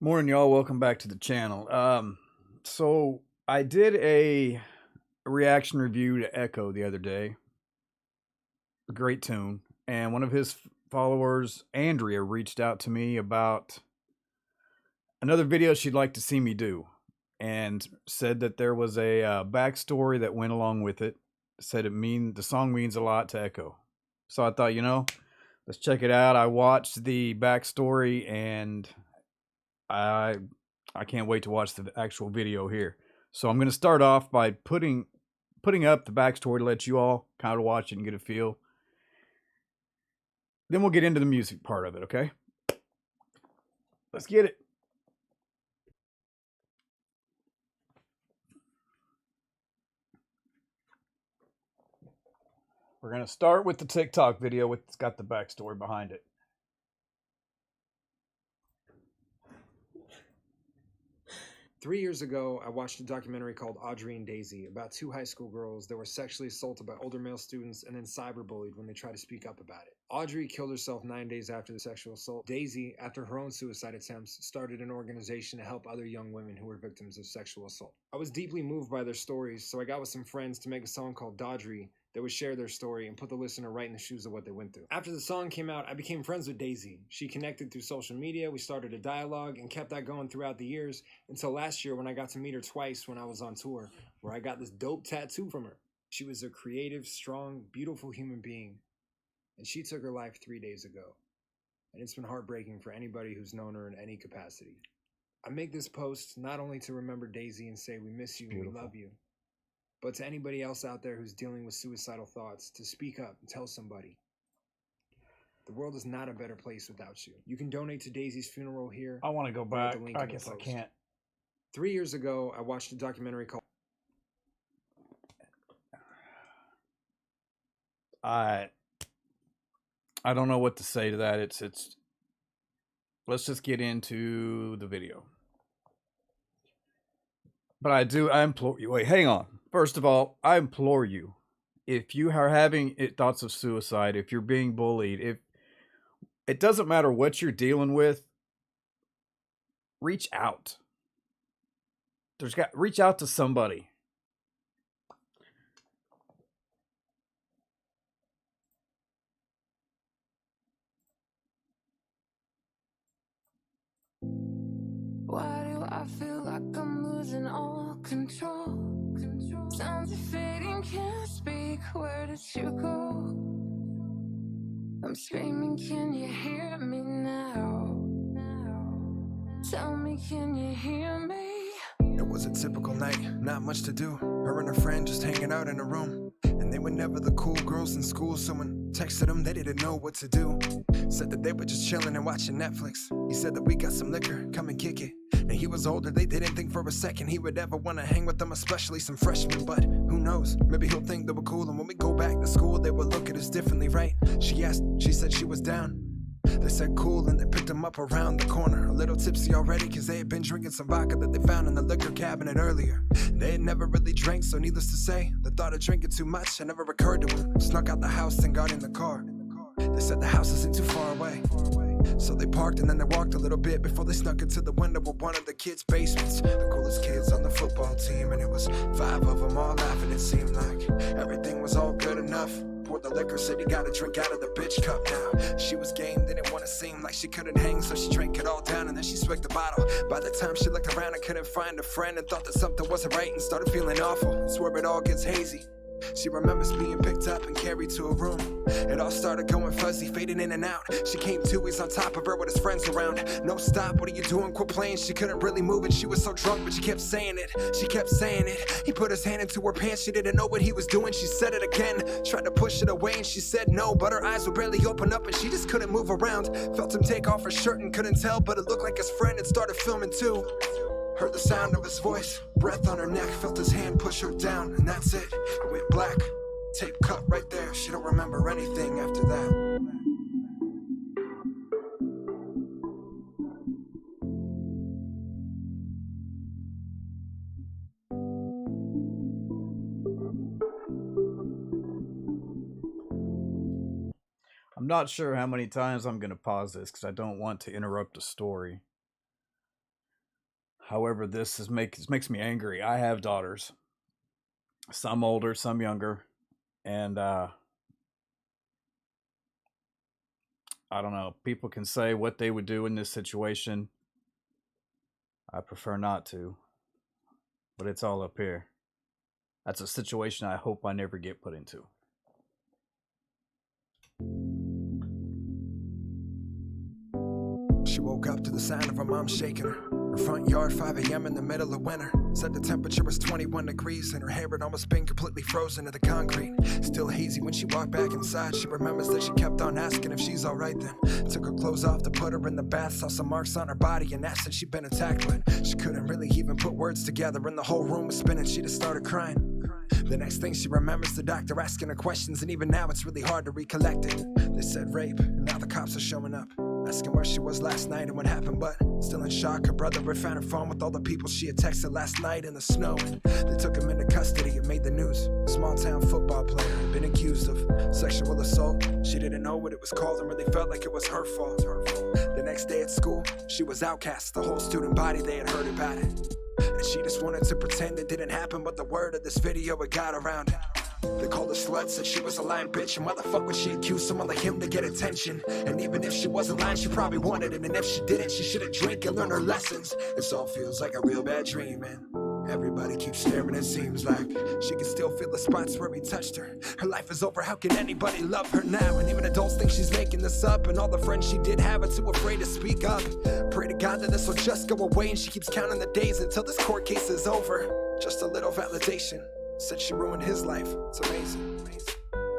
Morning, y'all. Welcome back to the channel. So I did a reaction review to Echo the other day. A great tune, and one of his followers, Andrea, reached out to me about another video she'd like to see me do, and said that there was a backstory that went along with it. Said the song means a lot to Echo. So I thought, let's check it out. I watched the backstory, and I I can't wait to watch the actual video here. So I'm going to start off by putting up the backstory to let you all kind of watch it and get a feel. Then we'll get into the music part of it, okay? Let's get it. We're going to start with the TikTok video with it's got the backstory behind it. 3 years ago, I watched a documentary called Audrey and Daisy about two high school girls that were sexually assaulted by older male students and then cyberbullied when they tried to speak up about it. Audrey killed herself 9 days after the sexual assault. Daisy, after her own suicide attempts, started an organization to help other young women who were victims of sexual assault. I was deeply moved by their stories, so I got with some friends to make a song called Daudrie that would share their story and put the listener right in the shoes of what they went through. After the song came out, I became friends with Daisy. She connected through social media, we started a dialogue, and kept that going throughout the years until last year when I got to meet her twice when I was on tour, where I got this dope tattoo from her. She was a creative, strong, beautiful human being, and she took her life 3 days ago. And it's been heartbreaking for anybody who's known her in any capacity. I make this post not only to remember Daisy and say we miss you and we love you, but to anybody else out there who's dealing with suicidal thoughts, to speak up and tell somebody. The world is not a better place without you. You can donate to Daisy's funeral here. I want to go back. I guess I can't. 3 years ago, I watched a documentary called I don't know what to say to that. It's let's just get into the video. But I implore you. Wait, hang on. First of all, I implore you, if you are having thoughts of suicide, if you're being bullied, if it doesn't matter what you're dealing with, reach out. Reach out to somebody. Why do I feel like I'm losing all control? Sounds are fading, can't speak. Where did you go? I'm screaming, can you hear me now? Tell me, can you hear me? It was a typical night, not much to do. Her and her friend just hanging out in a room. And they were never the cool girls in school. Someone texted them, they didn't know what to do. Said that they were just chilling and watching Netflix. He said that we got some liquor, come and kick it. Now he was older, they didn't think for a second he would ever want to hang with them, especially some freshmen. But who knows, maybe he'll think they were cool. And when we go back to school, they will look at us differently, right? She asked, she said she was down. They said cool and they picked him up around the corner. A little tipsy already cause they had been drinking some vodka that they found in the liquor cabinet earlier. They had never really drank, so needless to say, the thought of drinking too much had never occurred to them. Snuck out the house and got in the car. They said the house isn't too far away, so they parked and then they walked a little bit before they snuck into the window of one of the kids' basements. The coolest kids on the football team, and it was 5 of them all laughing. It seemed like everything was all good enough. Poured the liquor, said he gotta drink out of the bitch cup now. She was game, didn't wanna seem like she couldn't hang, so she drank it all down and then she swigged the bottle. By the time she looked around and couldn't find a friend and thought that something wasn't right and started feeling awful. Swear it all gets hazy. She remembers being picked up and carried to a room. It all started going fuzzy, fading in and out. She came to, he's on top of her with his friends around. No, stop, what are you doing? Quit playing. She couldn't really move and she was so drunk, but she kept saying it. She kept saying it. He put his hand into her pants, she didn't know what he was doing. She said it again, tried to push it away and she said no, but her eyes would barely open up and she just couldn't move around. Felt him take off her shirt and couldn't tell, but it looked like his friend had started filming too. Heard the sound of his voice, breath on her neck, felt his hand push her down, and that's it. It went black, tape cut right there. She don't remember anything after that. I'm not sure how many times I'm going to pause this because I don't want to interrupt the story. However, this makes me angry. I have daughters, some older, some younger, and I don't know. People can say what they would do in this situation. I prefer not to, but it's all up here. That's a situation I hope I never get put into. She woke up to the sound of her mom shaking her. Her front yard, 5 a.m. in the middle of winter. Said the temperature was 21 degrees and her hair had almost been completely frozen to the concrete. Still hazy when she walked back inside. She remembers that she kept on asking if she's alright then. Took her clothes off to put her in the bath. Saw some marks on her body and asked if she'd been attacked, but she couldn't really even put words together. And the whole room was spinning. She just started crying. The next thing she remembers, the doctor asking her questions, and even now it's really hard to recollect it. They said rape, and now the cops are showing up, asking where she was last night and what happened, but still in shock. Her brother had found her phone with all the people she had texted last night in the snow. They took him into custody. It made the news. Small town football player had been accused of sexual assault. She didn't know what it was called and really felt like it was her fault. The next day at school, she was outcast. The whole student body, they had heard about it. And she just wanted to pretend it didn't happen, but the word of this video, it got around. They called her slut, said she was a lying bitch, and why the fuck would she accuse someone like him to get attention? And even if she wasn't lying, she probably wanted it, and if she didn't, she should've drank and learned her lessons. This all feels like a real bad dream, and everybody keeps staring. It seems like she can still feel the spots where he touched her. Her life is over, how can anybody love her now? And even adults think she's making this up, and all the friends she did have are too afraid to speak up. Pray to God that this will just go away, and she keeps counting the days until this court case is over. Just a little validation. Said she ruined his life. It's amazing.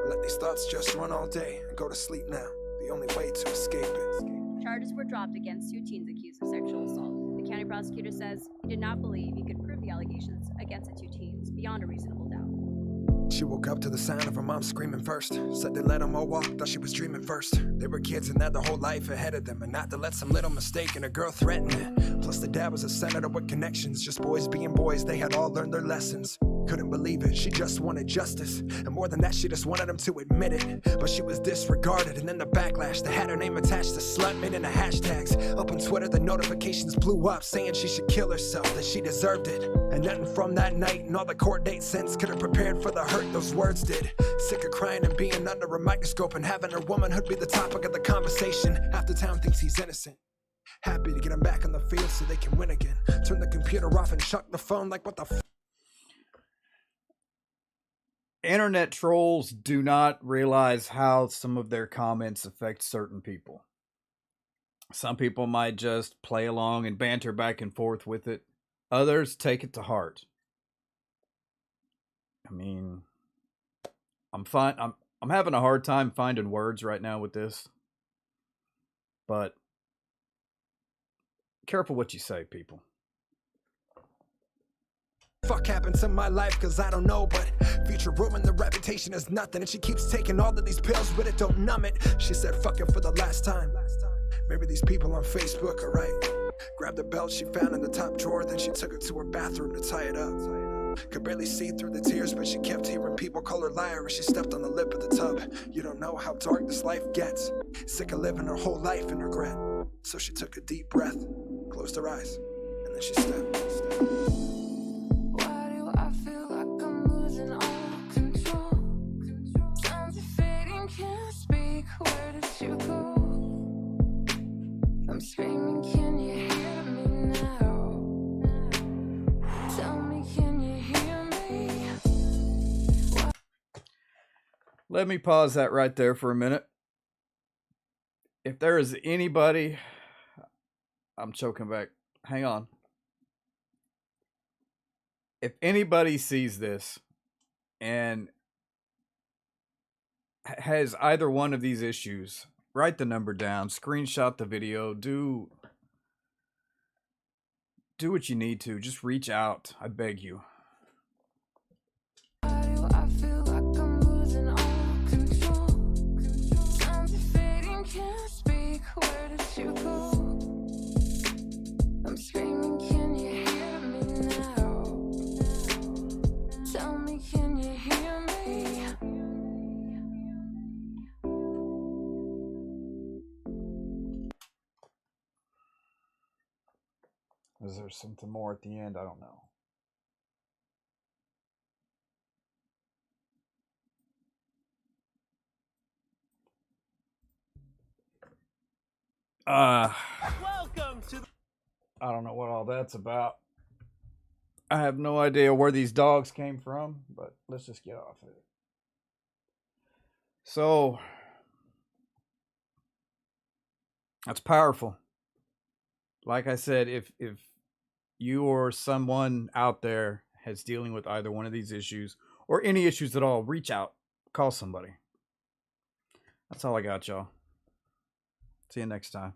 Let these thoughts just run all day and go to sleep now. The only way to escape it. Charges were dropped against 2 teens accused of sexual assault. The county prosecutor says he did not believe he could prove the allegations against the 2 teens beyond a reasonable doubt. She woke up to the sound of her mom screaming first. Said they let them all walk, thought she was dreaming first. They were kids and had their whole life ahead of them, and not to let some little mistake and a girl threaten it. Plus the dad was a senator with connections. Just boys being boys, they had all learned their lessons. Couldn't believe it, she just wanted justice. And more than that, she just wanted him to admit it. But she was disregarded, and then the backlash. They had her name attached to slut, made into hashtags. Up on Twitter, the notifications blew up, saying she should kill herself, that she deserved it. And nothing from that night and all the court dates since could have prepared for the hurt those words did. Sick of crying and being under a microscope and having her womanhood be the topic of the conversation. Half the town thinks he's innocent. Happy to get him back on the field so they can win again. Turn the computer off and chuck the phone like what the f. Internet trolls do not realize how some of their comments affect certain people. Some people might just play along and banter back and forth with it. Others take it to heart. I mean, I'm having a hard time finding words right now with this. But careful what you say, people. Fuck happened to my life, cause I don't know, but future ruin, the reputation is nothing. And she keeps taking all of these pills, but it don't numb it. She said fuck it for the last time. Maybe these people on Facebook are right. Grabbed a belt she found in the top drawer, then she took it to her bathroom to tie it up. Could barely see through the tears, but she kept hearing people call her liar as she stepped on the lip of the tub. You don't know how dark this life gets. Sick of living her whole life in regret. So she took a deep breath, closed her eyes, and then she stepped. Why do I feel like I'm losing all control? Sounds are fading, can't speak. Where did you go? I'm screaming, can you hear me now? Tell me, can you hear me? Let me pause that right there for a minute. If there is anybody, I'm choking back. Hang on. If anybody sees this and has either one of these issues, write the number down, screenshot the video, do what you need to. Just reach out. I beg you. Why do I feel like I'm losing all control? Sounds are fading, can't speak. Where did you go? I'm screaming, can you hear me now? Tell me, can you hear me? Is there something more at the end? I don't know. Welcome to the I don't know what all that's about. I have no idea where these dogs came from, but let's just get off of it. So that's powerful. Like I said, if you or someone out there is dealing with either one of these issues or any issues at all, reach out, call somebody. That's all I got, y'all. See you next time.